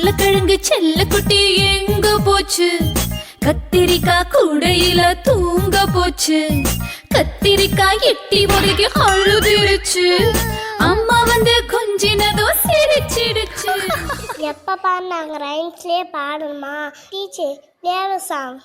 உருளைக்கிழங்கு செல்ல குட்டி எங்க போச்சு? கத்திரிக்காய் கூடையில தூங்க போச்சு. கத்திரிக்காய் எட்டி உதகி அழுதுருச்சு. அம்மா வந்து கொஞ்சினதோ சிரிச்சிடுச்சு. எப்ப பாரு நாங்க ரைம்ஸ்லயே பாடணுமா? டீச்சர் வேற சாங்.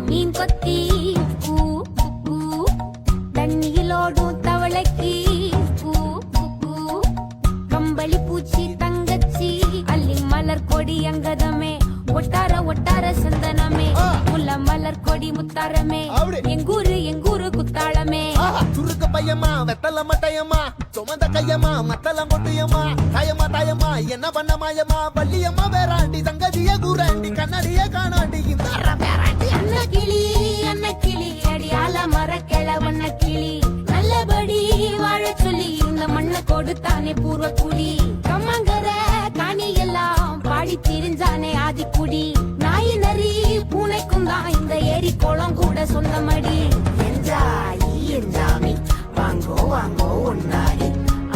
மீன் கொத்தி தண்ணியிலோடும் தவளைக்கு கம்பளி பூச்சி தங்கச்சி அள்ளி மலர் கொடி அங்கதமே ஒட்டார ஒட்டார சந்தனமே முல்ல மலர் கொடி முத்தாரமே எங்கூரு குத்தாளமே சுருக்க பையமா வெத்தல மட்டையம்மா சுமந்த கையம்மா மத்தல மொட்டையம்மா தாயம்மா என்ன பண்ண மாயம்மா பள்ளியம்மா வேறாண்டி சங்கதிய கூறாண்டி கண்ணடிய காணாண்டி இந்த அன்ன கிளி அடியால மர கிழவண்ண கிளி நல்லபடி வாழ சொல்லி இந்த மண்ணை கொடுத்தானே பூர்வ குடி கம்மங்கர காணி எல்லாம் பாடி திரிஞ்சானே ஆதிக்குடி நாய் நரி பூனைக்கும் தான் இந்த ஏரி குளம் கூட சொந்தமடி என்ஜாமி வாங்கோ வாங்கோ ஒன்னாரி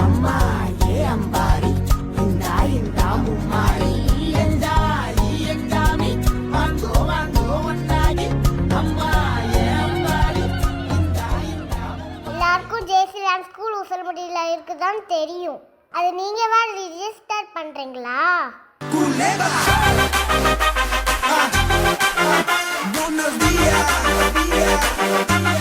அம்மா ஏ அம்பாரி இந்தா இந்தா மும்மாரி என்ஜாமி வாங்கோ வாங்கோ ஒன்னாரி அம்மா ஏ அம்பாரி இந்தா இந்தா. எல்லாருக்கும் ஜெயசிலான் ஸ்கூல் உசல்முடியில இருக்குதான் தெரியும். அது நீங்க வேற ரிஜிஸ்டர் பண்றீங்களா? Buenos días.